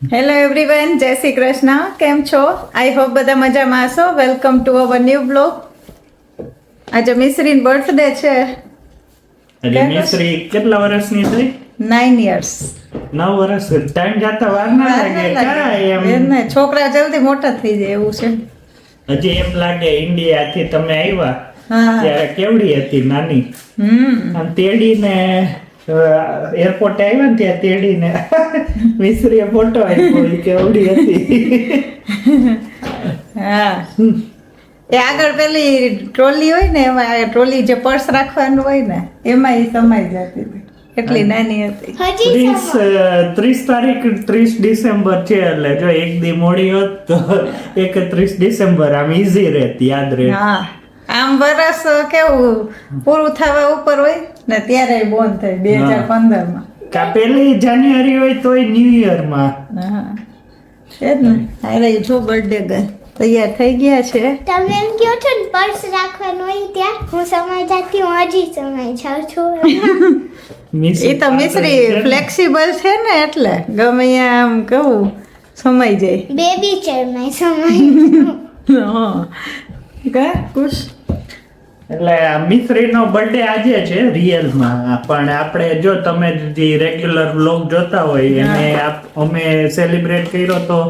Hello everyone, જય શ્રી કૃષ્ણ. કેમ છો? આઈ હોપ બધા મજામાં હશો. Welcome to our new blog. આજે મિશ્રીન બર્થડે છે. એટલે મિશ્રી કેટલા વર્ષની થઈ? 9 years. 9 વર્ષ. ટાઈમ જતા વાર ના લાગે કાંઈ એમ. એને છોકરા જલ્દી મોટા થઈ જાય એવું છે. હજી એમ લાગે ઇન્ડિયાથી તમે આવ્યા હા. ત્યારે કેવડી હતી નાની. આમ તેડીને એરપોર્ટ આવ્યા ને ત્યાં તેડીને મિશ્રીએ ફોટો આપ્યો ઈ કેવડી હતી. હા. એ આગળ પેલી ટ્રોલી હોય ને, એમાં ટ્રોલી જે પર્સ રાખવાનું હોય ને એમાં એ સમાઈ જતી હતી. એટલી નાની હતી. 30 તારીખ 30 ડિસેમ્બર છે એટલે જો એક દી મોડી હોત તો 31 ડિસેમ્બર આમ ઈઝી રહેત, યાદ રહે. હા, આમ વરસ કેવું પૂરું થવા ઉપર હોય ને ત્યારે બોન થઈ 2015 માં. કા પહેલી જાન્યુઆરી હોય તોય ન્યુ યર માં. હા, એ જ ને. અરે જો બર્થડે ગઈ તૈયાર થઈ ગયા છે. તમે એમ કહો છો ને પર્સ રાખવાનું હોય ત્યાં હું સમય જાતી હું હજી સમય જાઉં છું. એ તો મિશ્રી ફ્લેક્સિબલ છે ને એટલે ગમે ત્યાં આમ કહું સમાઈ જાય. બેબી ચેરમાં સમય હા, કા ખુશ. એટલે મિશ્રીનો બર્થડે આજે છે રિયલમાં, પણ આપણે જો તમે જે રેગ્યુલર વ્લોગ જોતા હોય એને અમે સેલિબ્રેટ કર્યો તો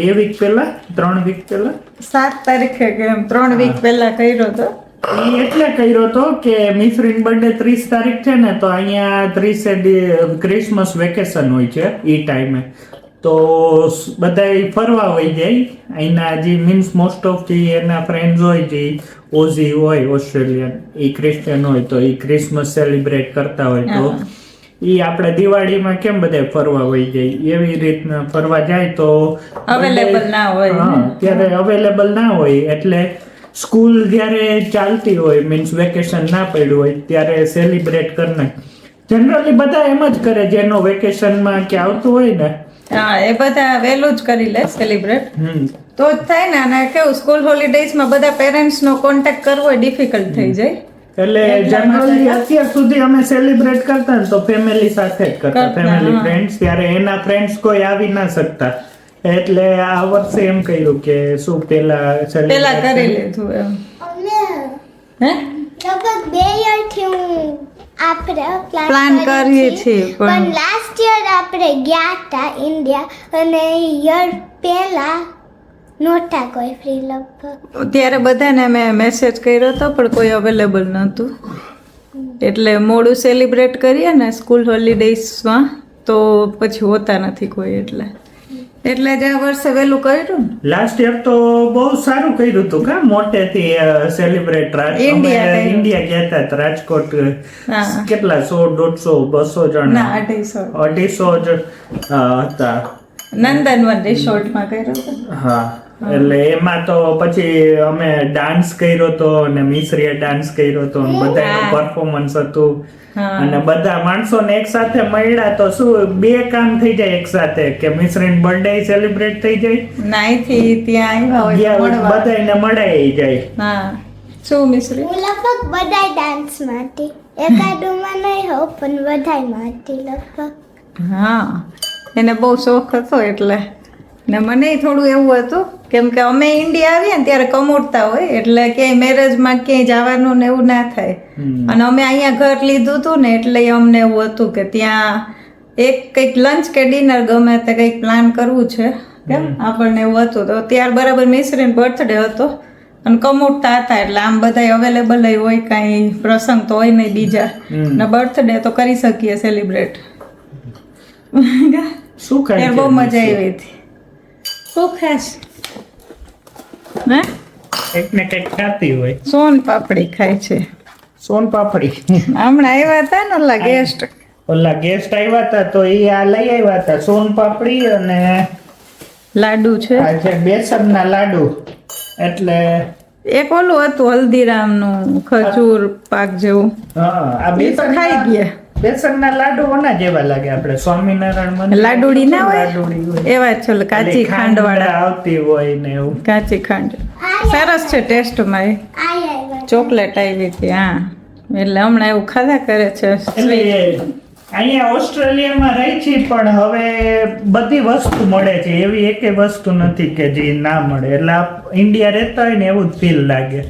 2 વીક પહેલા 3 વીક પહેલા 7 તારીખે કે એમ 3 વીક પહેલા કર્યો તો. એ એટલે કર્યો તો કે મિશ્રીન બર્થડે 30 તારીખ છે ને, તો અહીંયા 30 ક્રિસમસ વેકેશન હોય છે એ ટાઈમે, તો બધા ફરવા વહી જાય. અહીંના જે મીન્સ મોસ્ટ ઓફ જે એના ફ્રેન્ડ્સ હોય જે ઓઝી હોય ઓસ્ટ્રેલિયન, એ ક્રિશ્ચિયન હોય તો એ ક્રિસમસ સેલિબ્રેટ કરતા હોય તો ઈ આપણે દિવાળીમાં કેમ બધા ફરવા વહી જાય એવી રીતના ફરવા જાય તો અવેલેબલ ના હોય. હા, ત્યારે અવેલેબલ ના હોય એટલે સ્કૂલ જ્યારે ચાલતી હોય મીન્સ વેકેશન ના પડ્યું હોય ત્યારે સેલિબ્રેટ કરનાર. જનરલી બધા એમ જ કરે જેનો વેકેશનમાં કે આવતું હોય ને. હા, એ બધા વહેલું જ કરી લે સેલિબ્રેટ. તો જ થાય ને. અને કેવું સ્કૂલ હોલિડેઝમાં બધા પેરેન્ટ્સનો કોન્ટેક્ટ કરવો ડિફિકલ્ટ થઈ જાય. એટલે જનરલી અત્યાર સુધી અમે સેલિબ્રેટ કરતા ને તો ફેમિલી સાથે જ કરતા, ફેમિલી ફ્રેન્ડ્સ. ત્યારે એના ફ્રેન્ડ્સ કોઈ આવી ના શકતા એટલે આ વર્ષે એમ કહ્યું કે શું પેલા કરી લીધું એમ. અમે હે લગભગ 2 યરથી હું આપણે પ્લાન કરીએ છીએ પણ લાસ્ટ યર આપણે ગયા હતા ઇન્ડિયા અને યર પહેલા નહોતા કોઈ ફ્રી લગભગ. ત્યારે બધાને મેં મેસેજ કર્યો હતો પણ કોઈ અવેલેબલ નહોતું એટલે મોડું સેલિબ્રેટ કરીએ ને સ્કૂલ હોલિડેઝમાં તો પછી હોતા નથી કોઈ એટલે જ આ વર્ષે વહેલું કર્યું ને. લાસ્ટ યર તો બહુ સારું કર્યું હતું કા મોટેથી સેલિબ્રેટ. ઇન્ડિયા ગયા હતા રાજકોટ. કેટલા 100 150 200 જણ ના 250 જ હતા. નંદનવન રિસોર્ટમાં કર્યો હતો. હા, એટલે એમાં તો પછી અમે ડાન્સ કર્યો હતો અને મિશ્રીએ ડાન્સ કર્યો હતો, બધાનું પરફોર્મન્સ હતું અને બધા માણસોને એક સાથે મળ્યા તો શું 2 કામ થઈ જાય એક સાથે, કે મિશ્રીન બર્થડે સેલિબ્રેટ થઈ જાય ના અહીંથી ત્યાં આવ્યા બધાને મળાઈ જાય. હા, શું મિશ્રી? હું લગભગ બધાય ડાન્સમાં હતી, એકાદુમાં નહીં હોઉં પણ બધાયમાં હતી લગભગ. હા, એને બહુ શોખ હતો એટલે ને મને થોડું એવું હતું કેમ કે અમે ઇન્ડિયા આવીએ ને ત્યારે કમોડતા હોય એટલે ક્યાંય મેરેજમાં ક્યાંય જવાનું ને એવું ના થાય. અને અમે અહીંયા ઘર લીધું હતું ને એટલે અમને એવું હતું કે ત્યાં એક કંઈક લંચ કે ડિનર ગમે તે કંઈક પ્લાન કરવું છે કેમ આપણને એવું હતું. તો ત્યાર બરાબર મિશ્રીન બર્થડે હતો અને કમોડતા હતા એટલે આમ બધા અવેલેબલ હોય, કાંઈ પ્રસંગ તો હોય નહીં બીજા ને બર્થડે તો કરી શકીએ સેલિબ્રેટ. શું ખાય બહુ મજા આવી હતી. શું ખાસ ને એક ને કંઈક ખાતી હોય. સોન પાપડી ખાય છે. સોન પાપડી હમણાં આવ્યા હતા ને ઓલા ગેસ્ટ આવ્યા હતા તો એ આ લઈ આવ્યા હતા સોન પાપડી અને લાડુ છે. આ છે બેસનના લાડુ. એટલે એક ઓલું હતું હલ્દીરામનું ખજૂર પાક જેવું. હા, આ એ તો ખાઈ ગયા. બેસનના લાડુ ઓના જેવા લાગે આપણે સ્વામિનારાયણ મંદિર લાડુડી ના હોય એવા જ છે, કાચી ખાંડ વાળા આવતી હોય ને એવું. કાચી ખાંડ સરસ છે ટેસ્ટમાં. ચોકલેટ આવી હતી. હા, એટલે હમણાં એવું ખાધા કરે છે. એટલે અહીંયા ઓસ્ટ્રેલિયામાં રહી છે પણ હવે બધી વસ્તુ મળે છે, એવી એકે વસ્તુ નથી કે જે ના મળે, એટલે ઇન્ડિયા રહેતા હોય ને એવું જ ફીલ લાગે.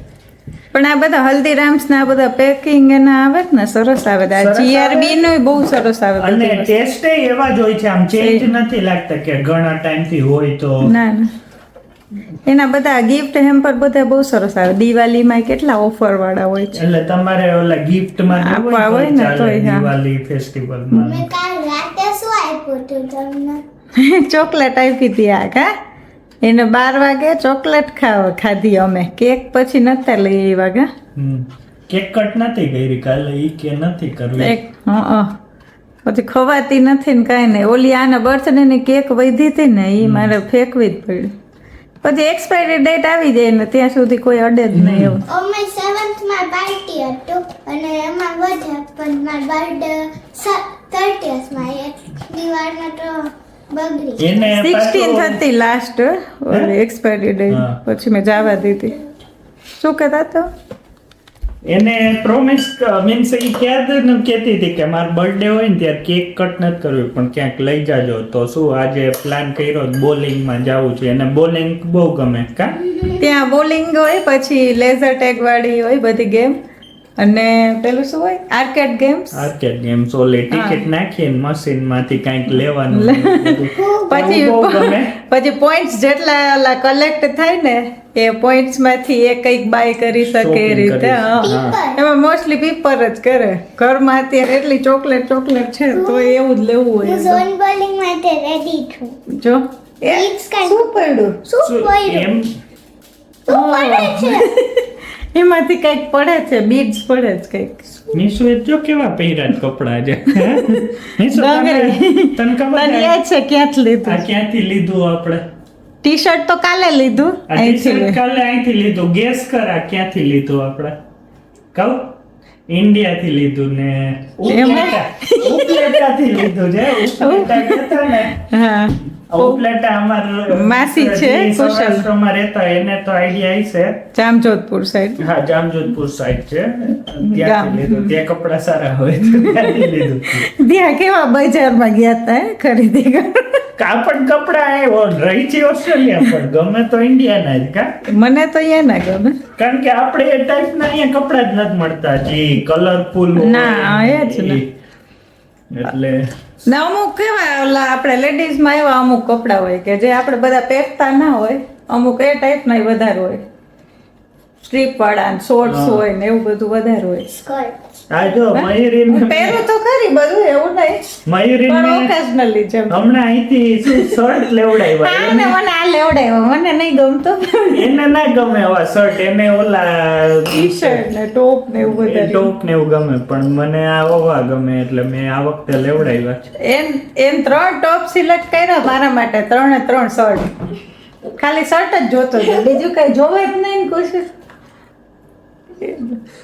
પણ આ બધા હલ્દીરામ્સ ના બધા પેકિંગ એના આવે જ ને સરસ આવે છે. આ સરસ આવે. જીઆરબી નો બહુ સરસ આવે અને બધી વસ્તુ. ટેસ્ટ એવા જ હોય છે, આમ ચેન્જ નથી લાગતા કે ઘણા ટાઈમ થી હોય તો. ના ના એના બધા ગિફ્ટ હેમ્પર બધા બહુ સરસ આવે. દિવાળીમાં કેટલા ઓફર વાળા હોય છે. એટલે તમારે ઓલા ગિફ્ટ માં આપવા હોય ને તોય, હા. દિવાળી ફેસ્ટિવલમાં મેં કાલ રાતે શું આપ્યું હતું તમને? ચોકલેટ આપી હતી આ કા એને 12 વાગે ચોકલેટ ખાધી અમે. કેક પછી નતા લઈ આવ્યા કા. કેક કટ નથી કરી કાલે, ઈ કે નથી કરવી. એક પછી ખવાતી નથી ને કાંઈ નહીં. ઓલી આના બર્થડે ની કેક વધી હતી ને એ મારે ફેંકવી જ પડી. પછી એક્સપાયરી ડેટ આવી જાય ને ત્યાં સુધી કોઈ અડે જ નહીં એવું. અમે 7th માં પાર્ટી હતું અને એમાં બધા પણ મારા બર્થડે 30th માં એટલી વારમાં તો બગડી. એને 16 હતી લાસ્ટ એક્સપાયરી ડેટ. હા. પછી મેં જવા દીધી. શું કહેતા તો એને પ્રોમિસ મીન્સ એ ક્યાં કહેતી હતી કે મારો બર્થડે હોય ને ત્યારે કેક કટ નથી કરવી પણ ક્યાંક લઈ જાજો. તો શું આજે પ્લાન કર્યો બોલિંગમાં જવું છે, એને બોલિંગ બહુ ગમે કા. ત્યાં બોલિંગ હોય પછી લેઝર ટેગ વાળી હોય બધી ગેમ અને પેલું શું હોય આર્કેડ ગેમ્સ. આર્કેડ ગેમ્સ ઓલી ટિકિટ નાખીને મશીન માંથી કંઈક લેવાનું પછી બહુ ગમે. પછી પોઈન્ટ્સ જેટલા કલેક્ટ થાય ને એ પોઈન્ટ્સ માંથી એ કંઈક બાય કરી શકે એ Shopping રીતે. કરી હા. શકે. એમાં મોસ્ટલી પીપર જ કરે. ઘરમાં અત્યારે એટલી ચોકલેટ છે તો એવું જ લેવું હોય હું ઝોન બોલિંગ માટે રેડી છું. જો એ It's kind- શું પડ્યું શું પડ્યું? એમ શું પડે છે? એમાંથી કંઈક પડે છે બીડ્સ પડે છે કંઈક. મીશુ એ જો કેવા પહેર્યા કપડા છે. મીશુ ડગરી. તને ખબર તને છે યાદ છે ક્યાંથી આ લીધું? ક્યાંથી લીધું આપણે? ટી શર્ટ તો કાલે લીધું આ અહીંથી ટી-શર્ટ કાલે અહીંથી લીધું. ગેસ કર આ ક્યાંથી લીધું આપણે? કહું? ઇન્ડિયાથી લીધું ને ઉપલેટાથી લીધું છે. ઉપલેટા કહેતા ને, હા ઉપલેટા અમાર માસી છે, જે કુશલ. સૌરાષ્ટ્રમાં રહેતા હોય એને તો આઈડિયા છે. જામજોધપુર સાઈડ. હા, જામજોધપુર સાઈડ છે. ગામ. ત્યાંથી લીધું. ત્યાં કપડા સારા હોય તો ત્યાંથી લીધું. ત્યાં કેવા બજારમાં ગયા હતા ખરીદી કરવા. કાપડ કપડા રહી છે ઓસ્ટ્રેલિયા પણ ગમે તો ઇન્ડિયાના જ કા. મને તો અહીંયા ના ગમે. કારણ કે આપણે એ ટાઈપના અહીંયા કપડા જ નથી મળતા જે કલરફુલ ના, એ જ ને. એટલે ને અમુક કેવા ઓલા આપણે લેડીઝમાં એવા અમુક કપડા હોય કે જે આપણે બધા પહેરતા ના હોય. અમુક એ ટાઈપના વધારે હોય. સ્ટ્રીપ વાળા શોર્ટ્સ હા. હોય ને એવું બધું વધારે હોય. સ્કર્ટ. આ જો મયુરીન પહેરું તો ખરી બધું એવું નહીં મયુરીન પણ ઓકેશનલી જેમ. હમણાં અહીંથી શર્ટ લેવડાવ્યા હા ને મને આ લેવડાવ્યો મને નહીં ગમતો. એને ના ગમે એવા શર્ટ, એને ઓલા ટી શર્ટ ને ટોપ ને એવું બધા ટોપ ને એવું ગમે પણ મને આ ઓવા ગમે એટલે મેં આ વખતે લેવડાવ્યા છે. એમ 3 ટોપ સિલેક્ટ કર્યા મારા માટે 3 શર્ટ. ખાલી શર્ટ જ જોતો હતો બીજું કઈ જોવે જ નહીં ને કુછ.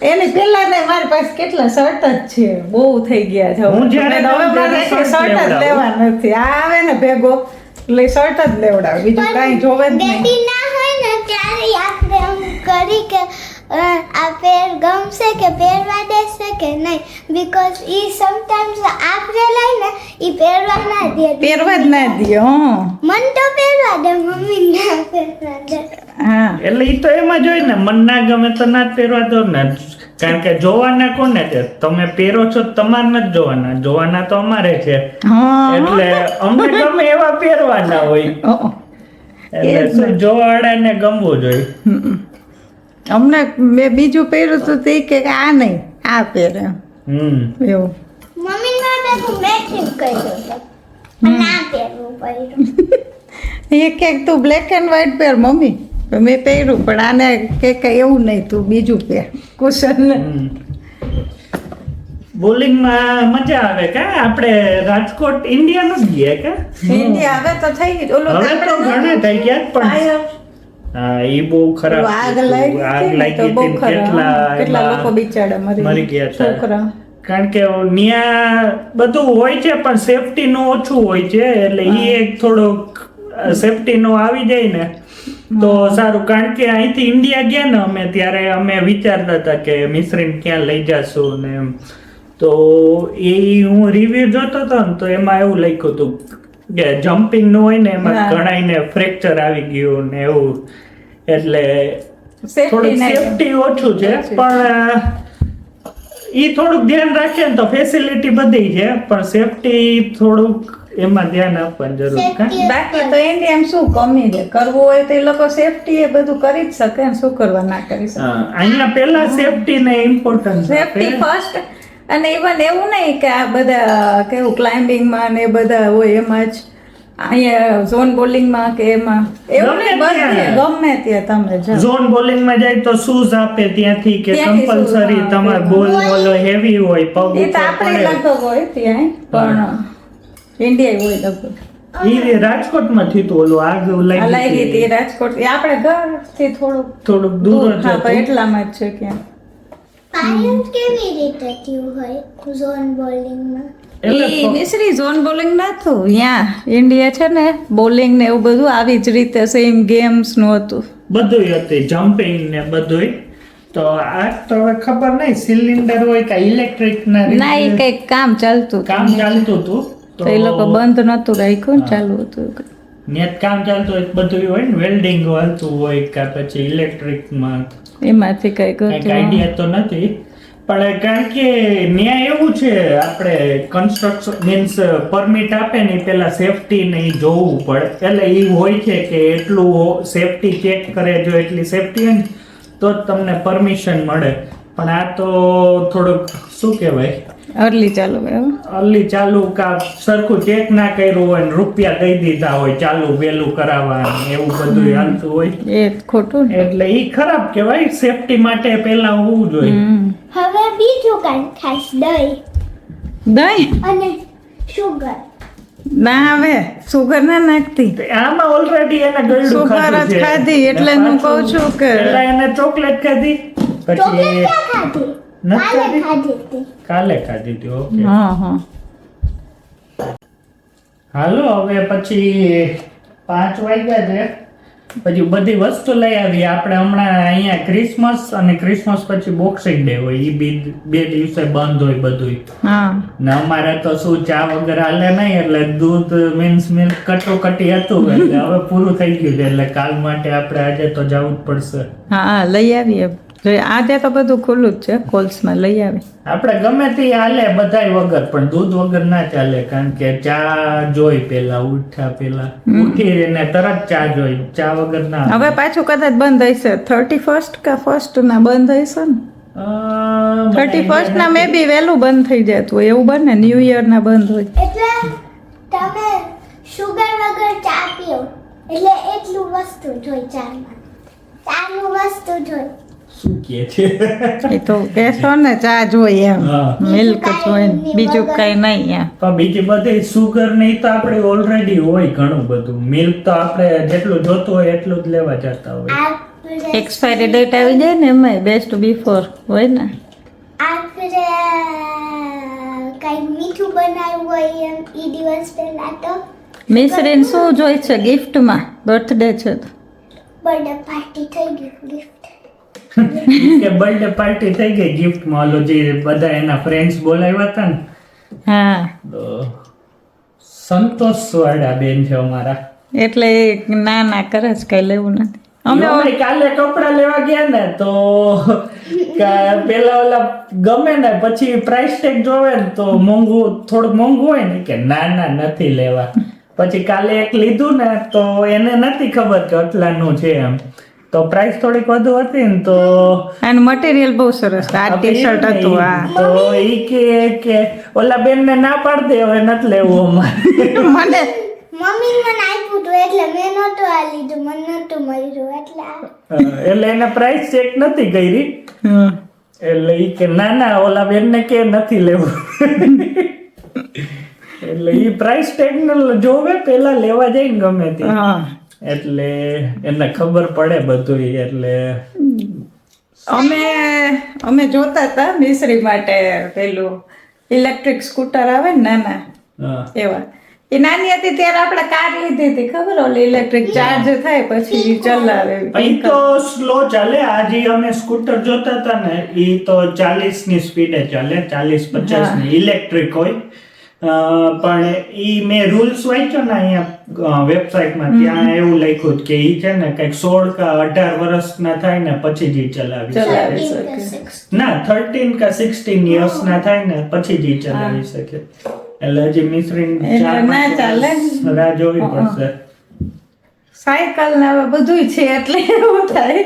એની પેલા ને મારી પાસે કેટલા શર્ટ જ છે બહુ થઈ ગયા છે. હું જ્યારે હવે જાઉં મારે ત્યારે શર્ટ જ શર્ટ લેવા નથી. આ આવે ને ભેગો એટલે શર્ટ જ લેવડાવે બીજું કાંઈ જોવે જ નહીં. ડેડી ના હોય ને ત્યારે આપણે એમ કરી કે આ પેર ગમશે કે પહેરવા દેશે કે નહીં બીકોઝ ઈ સમટાઈમ્સ આપણે લઈને ઈ પહેરવા ના દે. પહેરવા જ ના દે. હા મન તો પહેરવા દે મમ્મી ના પહેરવા દે. હા એટલે ઈ તો એમ જ હોય ને, મન ના ગમે તો ના જ પહેરવા દો ને. કારણ કે જોવાના કોને છે? તમે પહેરો છો તો તમારે નથી જોવાના, જોવાના તો અમારે છે. હા એટલે અમને ગમે એવા પહેરવાના હોય. ઓહ. એટલે શું જોવાવાળાને ગમવું જોઈએ. અમને મેં બીજું પહેર્યું હતું તે કે આ નહીં આ પહેરે એવું. મમ્મી ના બેઠું મેચિંગ કર્યું છે પણ ના પહેરવું પડ્યું. એ કે તું બ્લેક એન્ડ વ્હાઈટ પહેર મમ્મી. મેં પહેર્યું પણ આને કે એવું નહીં તું બીજું પહેર કુશન. બોલિંગમાં મજા આવે કા? આપણે રાજકોટ ઇન્ડિયા નથી ગયા કા? ઇન્ડિયા હવે તો થઈ ગઈ ઓલું હવે તો ઘણા થઈ ગયા પણ હા એ બહુ ખરાબ આગ હતું. લાગી આગ હતી ને લાગી તો બહુ હતી ને ખરાબ. કેટલા એમાં લોકો બિચારા મરી મરી ગયા હતા. છોકરા. કારણ કે ન્યા બધું હોય છે પણ સેફટી નું ઓછું હોય છે એટલે એ એક થોડોક સેફટી નું આવી જાય ને તો સારું. કારણ કે અહીંથી ઇન્ડિયા ગયા ને અમે ત્યારે અમે વિચારતા હતા કે મિશ્રીને ક્યાં લઈ જાશું ને એમ. તો એ હું રિવ્યુ જોતો હતો ને તો એમાં એવું લખ્યું હતું કે જમ્પિંગ નું હોય ને એમાં હા. ઘણાઈને ફ્રેક્ચર આવી ગયું ને એવું, એટલે Safety થોડુંક નહીં. સેફટી ઓછું છે, પણ ઈ થોડુંક ધ્યાન રાખે ને તો ફેસિલિટી બધી છે, પણ સેફટી થોડુંક એમાં ધ્યાન આપવાની જરૂર છે. Safety બાકી તો ઇન્ડિયામાં શું કમી છે, કરવું હોય તો એ લોકો સેફટી એ બધું કરી જ શકે ને, શું કરવા ના કરી શકે. અહીંયા પેલા સેફટી ને ઇમ્પોર્ટન્સ સેફટી ફર્સ્ટ. અને ઇવન એવું નહીં કે આ બધા કેવું ક્લાઇમ્બિંગમાં ને એ બધા હોય એમાં જ, અહીંયા ઝોન બોલિંગમાં કે એમાં એવું નહીં, ગમે બધે ત્યાં. ગમે ત્યાં તમે જાઓ. ઝોન બોલિંગ માં જાય તો શૂઝ આપે ત્યાંથી કે ત્યાંથી shoes, કમ્પલસરી હા, તમારે હા. બોલ ઓલો હેવી હોય પગ એ તો ઉપર આપણે પડે. લગભગ હોય ત્યાં, પણ ઇન્ડિયા હોય લગભગ. ઈ રાજકોટમાં થયું હતું ઓલું આગ આ લાગી હતી લાગી રાજકોટ, એ આપણે ઘરથી થોડુંક થોડુંક દૂર જ હા, પણ હતું. એટલામાં જ છે ક્યાં. પાયલ કેવી રીતે થયું હોય ઝોન બોલિંગમાં? એટલે ઈ મિશ્રી ઝોન બોલિંગ નતું, ત્યાં ઇન્ડિયા છે ને બોલિંગ ને એવું બધું આવી જ રીતે સેમ ગેમ્સ નું હતું. બધુંય હતી, જમ્પિંગ ને બધુંય. તો આ તો હવે ખબર નહીં સિલિન્ડર હોય કે ઇલેક્ટ્રિક ના ના એ કઈક કામ ચાલતું કામ ચાલતું હતું તો એ લોકો બંધ નતું રાખ્યું ને, ચાલુ હતું. નેટ કામ ચાલતું હોય બધું હોય ને, વેલ્ડિંગ હાલતું હોય કે પછી ઇલેક્ટ્રિકમાં એમાંથી કઈ કઈક આઈડિયા તો નથી, પણ કારણ કે ન્યાય એવું છે આપણે કન્સ્ટ્રક્શન મીન્સ પરમિટ આપે ને ઈ પેલા સેફટી ને ઈ જોવું પડે, એટલે એ હોય છે કે એટલું સેફટી ચેક કરે, જો એટલી સેફટી હોય ને તો જ તમને પરમિશન મળે. પણ આ તો થોડુંક શું કહેવાય અર્લી ચાલુ એવું. અલ્લી ચાલુ કા સરખું ચેક ના કર્યું હોય ને રૂપિયા દઈ દીધા હોય ચાલુ વહેલું કરાવવા ને એવું બધું હાલતું હોય, એ ખોટું ને. એટલે ઈ ખરાબ કહેવાય. સેફટી માટે પેલા હોવું જોઈએ. હવે બીજું કાંઈ ખાસ દહીં દહીં અને શુગર. ના હવે સુગર ના નાખતી, તો આમાં ઓલરેડી એને ગળ્યું Sugar ખાધું જ છે. ખાધી, એટલે ને હું પાછું કહું છું કે- પહેલા એને ચોકલેટ ખાધી, ચોકલેટ પછી ક્યાં ખાધી? નથી કાલે ખાધી? ખાધી હતી. કાલે ખાધી હતી. ઓકે, હા હા. હાલો હવે પછી 5 વાગ્યા છે, પછી બધી વસ્તુ લઈ આવી આપણે. હમણાં અહીંયા ક્રિસમસ અને ક્રિસમસ પછી બોક્સિંગ ડે હોય, ઈ બે દિવસે બંધ હોય બધું. હા ને અમારે તો શું ચા વગર હાલે નહીં, એટલે દૂધ મીન્સ મિલ્ક કટોકટી હતું, એટલે હવે પૂરું થઈ ગયું છે, એટલે કાલ માટે આપણે આજે તો જવું જ પડશે. હા લઈ આવીએ. જો આજે તો બધું ખુલ્લું જ છે, કોલ્સમાં લઈ આવી. આપણે ગમે તે હાલે બધાય વગર, પણ દૂધ વગર ના ચાલે, કારણ કે ચા જોઈ પેલા ઉઠ્યા પેલા ઉઠીને તરત ચા જોઈ, ચા વગર ના હાલે. હવે પાછું કદાચ બંધ હશે 31st કે 1st ના બંધ હશે ને. મને 31st ના મે બી વહેલું બંધ થઈ જતું હોય એવું બને, ન્યુ યર ના બંધ હોય. એટલે તમે શુગર વગર ચા પીઓ એટલે એટલું વસ્તુ જોઈ ચામાં. ચાનું વસ્તુ જોઈ. શું કહે છે? એ તો કહેશો ને ચા જોઈએ એમ, હા. મિલ્ક જ હોય ને, બીજું કઈ નહીં એમ. પણ બીજી બધી સુગર નહીં તો આપણે ઓલરેડી હોય ઘણું બધું. મિલ્ક તો આપણે જેટલું જોતું હોય એટલું જ લેવા જતા હોય. આપણે એક્સપાયરી ડેટ આવી જાય ને એમાં બેસ્ટ બિફોર હોય ને. આપણે કઈ મીઠું બનાવ્યું હોય એમ ઈ દિવસ પહેલા તો મિશ્રીને શું જોઈ છે ગિફ્ટમાં? બર્થડે છે તો બર્થડે પાર્ટી થઈ ગઈ ગિફ્ટ. કે બર્થડે પાર્ટી થઈ ગઈ ગિફ્ટમાં ઓલો જે બધા એના ફ્રેન્ડ્સ બોલાવ્યા હતા ને, હા, તો સંતોષ વાળા બેન છે અમારા. એટલે એ ના ના કરે જ કઈ લેવું નથી. અમે અમે કાલે કપડા લેવા ગયા ને તો પેલા ઓલા ગમે ને પછી પ્રાઇસ ટેગ જોવે ને તો મોંઘું, થોડુંક મોંઘું હોય ને, કે ના ના નથી લેવા. પછી કાલે એક લીધું ને તો એને નથી ખબર કે આટલાનું છે એમ, તો પ્રાઇસ થોડીક વધુ હતી ને તો આનું મટીરિયલ બહુ સરસ, આ ટી શર્ટ હતું. હા, તો ઈ કે ઓલા બેન ને ના પાડ દે, હવે નથી લેવું અમારે. મને મમ્મી મને આપ્યું હતું એટલે મેં નહોતું આ લીધું, મને નહોતું મળ્યું એટલે એટલે એને પ્રાઇસ ચેક નથી કરી, હમ. એટલે ઈ કે ના ના ઓલા બેન ને કે નથી લેવું. એટલે ઈ પ્રાઇસ ટેગ ને જોવે પેલા લેવા જાય ને ગમે તે, હા, એટલે એને ખબર પડે બધું. એટલે અમે જોતા હતા મિશ્રી માટે પેલું ઇલેક્ટ્રિક સ્કૂટર આવે ને નાના હા. એવા, એ નાની હતી ત્યારે આપણે કાર લીધી હતી ખબર ઓલી ઇલેક્ટ્રિક ચાર્જ થાય પછી ચલાવે અહીં તો સ્લો ચાલે. આજે અમે સ્કૂટર જોતા હતા ને એ તો 40 ની સ્પીડે ચાલે, 40-50 ની ઇલેક્ટ્રિક હોય. પણ ઈ મેં રૂલ્સ વાંચ્યો ને અહીંયા વેબસાઇટમાં, ત્યાં એવું લખ્યું કે ઈ છે ને કઈક 16 કે 18 વર્ષના થાય ને પછી જ ઈ ચલાવી ચલાવી શકે. શકે. ના 13 કે 16 યર્સ ના થાય ને પછી જ ઈ ચલાવી શકે. એટલે હજી મિશ્રીન એટલે ના ચાલે. રાહ જોવી પડશે. સાયકલ ને હવે બધું છે એટલે એવું થાય.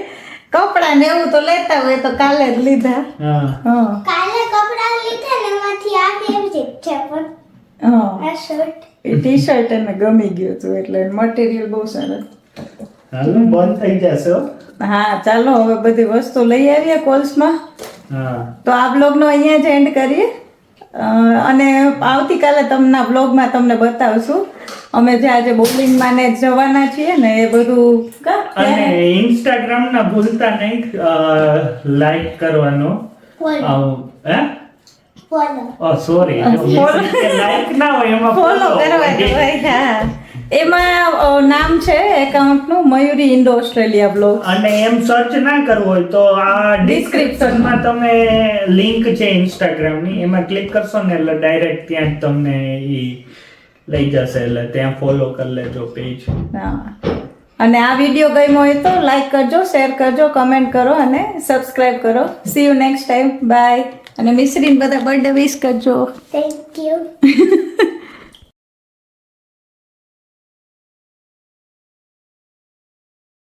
કપડા ને એવું તો લેતા હોય તો કાલે જ લીધા. હા કાલે કપડા લીધા ને એમાંથી આ ફેવરિટ છે પણ હા આ શર્ટ એ ટી શર્ટ એને ગમી ગયું હતું એટલે મટીરિયલ બહુ સરસ. હાલો બંધ થઈ જશે હો. હા ચાલો હવે બધી વસ્તુ લઈ આવીએ કોલ્સમાં. હા તો આ બ્લોગનો અહીંયા જ એન્ડ કરીએ. અને આવતીકાલે તમને બ્લોગમાં તમને બતાવશું અમે જે આજે બોલિંગમાં ને જવાના છીએ ને એ બધું અને ઇન્સ્ટાગ્રામ ના ભૂલતા નહીં લાઈક કરવાનો. હે ફોલો સોરી લાઈક ના હોય એમાં ફોલો કરવાનું હોય. હા એમાં નામ છે એકાઉન્ટનું મયુરી ઇન્ડો ઓસ્ટ્રેલિયા બ્લોગ. અને એમ સર્ચ ના કરવું હોય તો આ ડિસ્ક્રિપ્શનમાં તમે લિંક છે ઇન્સ્ટાગ્રામ ની, એમાં ક્લિક કરશો ને એટલે ડાયરેક્ટ ત્યાં જ તમને ઈ લઈ જશે. એટલે ત્યાં ફોલો કરી લેજો પેજ. હા અને આ વિડીયો ગમ્યો હોય તો લાઈક કરજો, શેર કરજો, કમેન્ટ કરો અને સબસ્ક્રાઇબ કરો. See you next time. Bye. અને મિશ્રીન બધા બર્થડે વિશ કરજો. Thank you.